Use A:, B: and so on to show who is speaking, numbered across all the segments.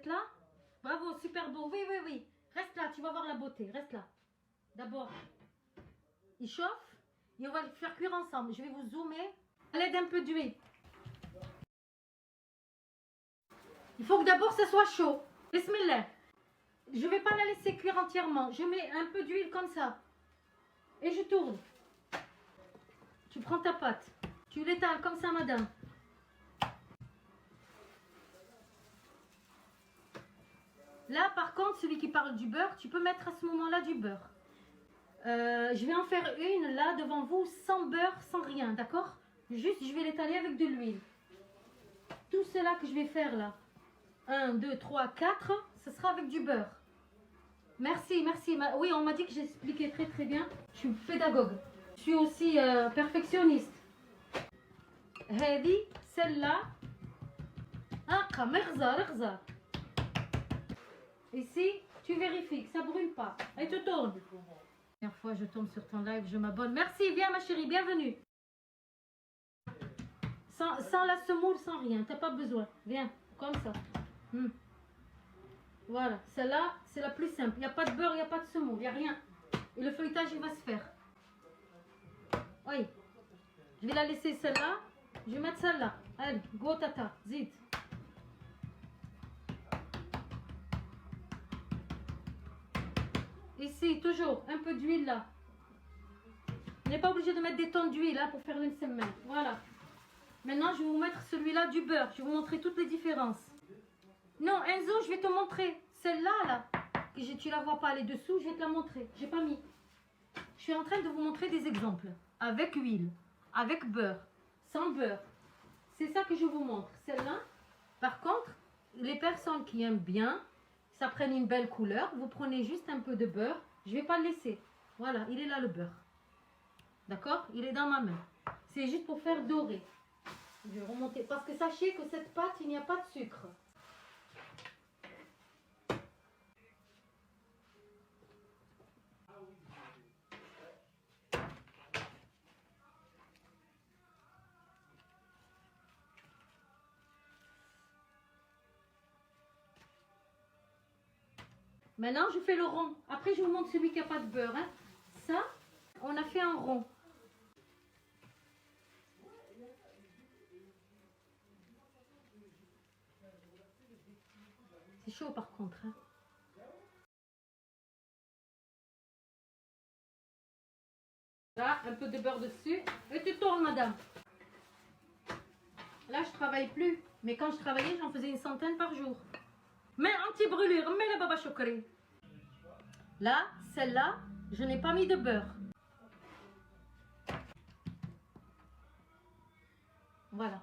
A: là? Bravo, super beau. Oui, oui, oui. Reste là, tu vas voir la beauté. Reste là. D'abord, il chauffe et on va le faire cuire ensemble. Je vais vous zoomer à l'aide d'un peu d'huile. Il faut que d'abord ça soit chaud. Bismillah. Je ne vais pas la laisser cuire entièrement. Je mets un peu d'huile comme ça. Et je tourne. Tu prends ta pâte. Tu l'étales comme ça, madame. Là, par contre, celui qui parle du beurre, tu peux mettre à ce moment-là du beurre. Je vais en faire une là devant vous sans beurre, sans rien, d'accord? Juste, je vais l'étaler avec de l'huile. Tout cela que je vais faire là, 1, 2, 3, 4, ce sera avec du beurre. Merci, merci. Oui, on m'a dit que j'expliquais très très bien. Je suis pédagogue. Je suis aussi perfectionniste. Hadi, celle-là. Ici, tu vérifies que ça ne brûle pas. Et tu tournes. La première fois, je tombe sur ton live, je m'abonne. Merci, viens ma chérie, bienvenue. Sans la semoule, sans rien, t'as pas besoin. Viens, comme ça. Voilà, celle-là, c'est la plus simple. Il n'y a pas de beurre, il n'y a pas de semoule, il n'y a rien. Et le feuilletage, il va se faire. Oui. Je vais la laisser celle-là. Je vais mettre celle-là. Allez, go tata, zid. Ici, toujours, un peu d'huile là. On n'est pas obligé de mettre des tonnes d'huile là pour faire une semaine. Voilà. Maintenant, je vais vous mettre celui-là du beurre. Je vais vous montrer toutes les différences. Non, Enzo, je vais te montrer. Celle-là, là, que tu la vois pas, elle est dessous, je vais te la montrer. J'ai pas mis. Je suis en train de vous montrer des exemples. Avec huile, avec beurre, sans beurre. C'est ça que je vous montre. Celle-là, par contre, les personnes qui aiment bien, ça prenne une belle couleur, vous prenez juste un peu de beurre. Je vais pas le laisser. Voilà, il est là le beurre. D'accord? Il est dans ma main. C'est juste pour faire dorer. Je vais remonter. Parce que sachez que cette pâte, il n'y a pas de sucre. Maintenant, je fais le rond. Après, je vous montre celui qui n'a pas de beurre. Hein. Ça, on a fait un rond. C'est chaud par contre. Hein. Là, un peu de beurre dessus. Et tu tournes, madame. Là, je travaille plus. Mais quand je travaillais, j'en faisais une centaine par jour. Mais anti-brûlure, mais la baba chokri. Là, celle-là, je n'ai pas mis de beurre. Voilà.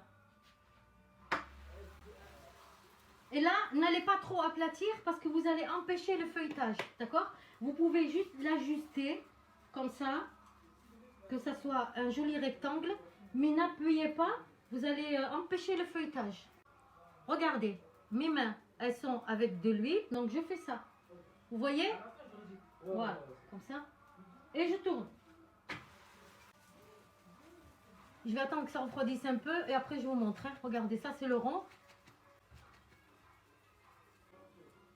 A: Et là, n'allez pas trop aplatir parce que vous allez empêcher le feuilletage. D'accord? Vous pouvez juste l'ajuster comme ça, que ça soit un joli rectangle. Mais n'appuyez pas, vous allez empêcher le feuilletage. Regardez, mes mains, elles sont avec de l'huile, donc je fais ça. Vous voyez? Voilà, comme ça. Et je tourne. Je vais attendre que ça refroidisse un peu et après je vous montre. Hein. Regardez, ça c'est le rond.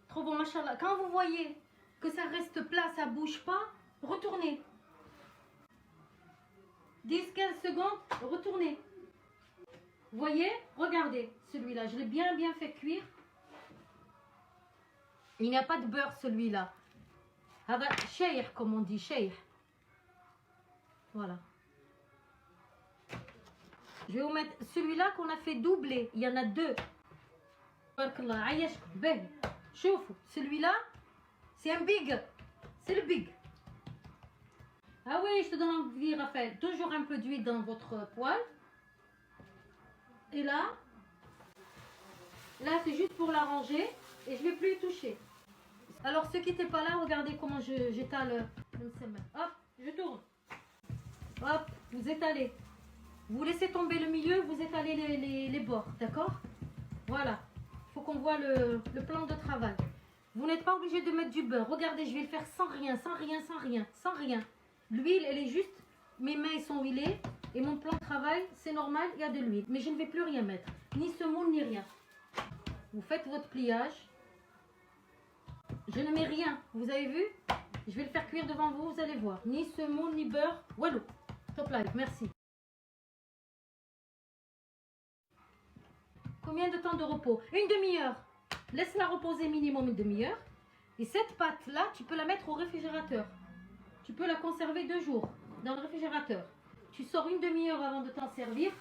A: Trop bon, machallah. Quand vous voyez que ça reste plat, ça bouge pas, retournez. 10-15 secondes, retournez. Vous voyez? Regardez, celui-là, je l'ai bien fait cuire. Il n'y a pas de beurre celui-là. Shaykh, comme on dit, shaykh. Voilà. Je vais vous mettre celui-là qu'on a fait doubler. Il y en a deux. Celui-là, c'est un big. C'est le big. Ah oui, je te donne envie, Raphaël. Toujours un peu d'huile dans votre poêle. Et là c'est juste pour l'arranger. Et je ne vais plus y toucher. Alors, ceux qui n'étaient pas là, regardez comment j'étale le semaine. Hop, je tourne. Hop, vous étalez. Vous laissez tomber le milieu, vous étalez les bords, d'accord? Voilà. Il faut qu'on voit le plan de travail. Vous n'êtes pas obligé de mettre du beurre. Regardez, je vais le faire sans rien, sans rien, sans rien, sans rien. L'huile, elle est juste, mes mains sont huilées. Et mon plan de travail, c'est normal, il y a de l'huile. Mais je ne vais plus rien mettre. Ni semoule, ni rien. Vous faites votre pliage. Je ne mets rien, vous avez vu? Je vais le faire cuire devant vous, vous allez voir. Ni semoule, ni beurre. Walou. Top live, merci. Combien de temps de repos? Une demi-heure. Laisse-la reposer minimum une demi-heure. Et cette pâte-là, tu peux la mettre au réfrigérateur. Tu peux la conserver 2 jours dans le réfrigérateur. Tu sors une demi-heure avant de t'en servir.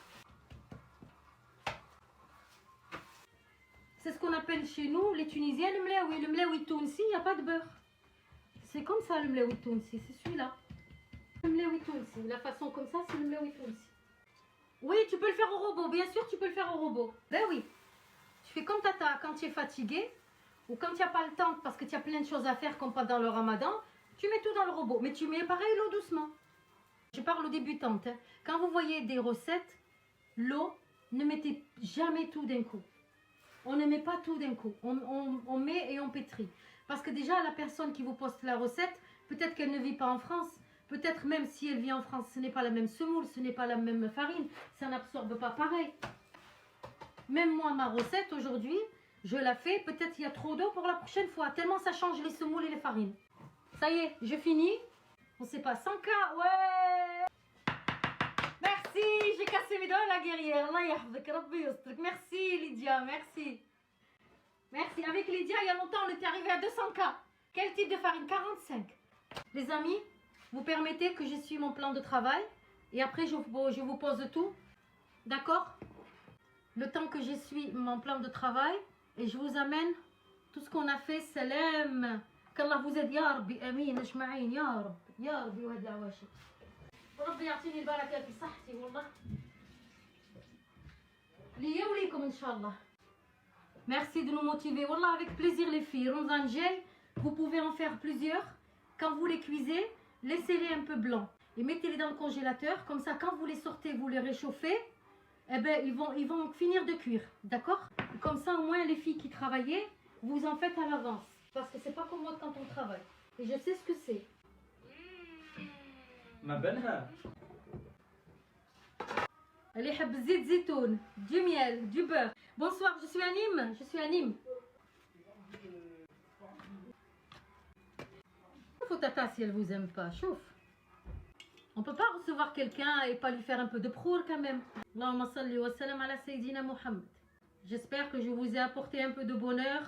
A: C'est ce qu'on appelle chez nous, les Tunisiens, le mlaoui. Le mlaoui tounsi, il n'y a pas de beurre. C'est comme ça le mlaoui tounsi, c'est celui-là. Le mlaoui tounsi, la façon comme ça, c'est le mlaoui tounsi. Oui, tu peux le faire au robot, bien sûr tu peux le faire au robot. Ben oui, tu fais comme tata quand tu es fatigué ou quand tu n'as pas le temps parce que tu as plein de choses à faire comme pendant le ramadan, tu mets tout dans le robot. Mais tu mets pareil l'eau doucement. Je parle aux débutantes. Hein. Quand vous voyez des recettes, l'eau, ne mettez jamais tout d'un coup. On ne met pas tout d'un coup. On met et on pétrit. Parce que déjà, la personne qui vous poste la recette, peut-être qu'elle ne vit pas en France. Peut-être même si elle vit en France, ce n'est pas la même semoule, ce n'est pas la même farine. Ça n'absorbe pas pareil. Même moi, ma recette aujourd'hui, je la fais. Peut-être il y a trop d'eau pour la prochaine fois. Tellement ça change les semoules et les farines. Ça y est, je finis. On ne sait pas, 100K, ouais. Merci, j'ai cassé mes doigts la guerrière. Allah yahfik, Rabbi yastrik. Merci Lydia, merci. Merci. Avec Lydia, il y a longtemps, on était arrivé à 200K. Quel type de farine? 45. Les amis, vous permettez que je suis mon plan de travail et après je vous pose tout. D'accord? Le temps que je suis mon plan de travail et je vous amène tout ce qu'on a fait. Salam. Qu'Allah vous aide. Ya Rabbi, amin, ajma'in, ya Rabbi. Ya Rabbi, wa da'washi. وربي يعطيني البركة في صحتي والله ليا وليكم إن شاء الله. Merci de nous motiver. Wallah, avec plaisir les filles. Ramadan Jay, vous pouvez en faire plusieurs. Quand vous les cuisez, laissez-les un peu blancs et mettez-les dans le congélateur. Comme ça, quand vous les sortez, vous les réchauffez. Eh ben, ils vont finir de cuire, d'accord? Comme ça, au moins, les filles qui travaillaient, vous en faites à l'avance. Parce que c'est pas comme moi quand on travaille. Et je sais ce que c'est.
B: ما بنها
A: اللي يحب زيت زيتون, du miel, du beurre. Bonsoir, je suis à Nîmes. Je suis à Nîmes. Faut tata si elle vous aime pas, chauffe. On peut pas recevoir quelqu'un et pas lui faire un peu de prour quand même. Allahumma salli wa salam ala Sayyidina Muhammad. J'espère que je vous ai apporté un peu de bonheur.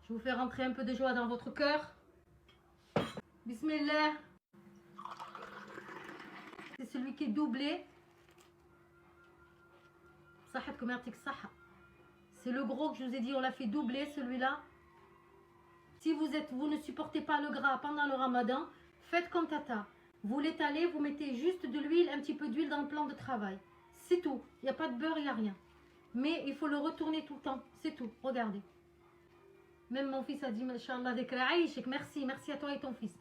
A: Je vous fais rentrer un peu de joie dans votre cœur. Bismillah. C'est celui qui est doublé. C'est le gros que je vous ai dit, on l'a fait doubler celui-là. Si vous ne supportez pas le gras pendant le ramadan, faites comme tata. Vous l'étalez, vous mettez juste de l'huile, un petit peu d'huile dans le plan de travail. C'est tout. Il n'y a pas de beurre, il n'y a rien. Mais il faut le retourner tout le temps. C'est tout. Regardez. Même mon fils a dit, Masha'Allah, merci, merci à toi et ton fils.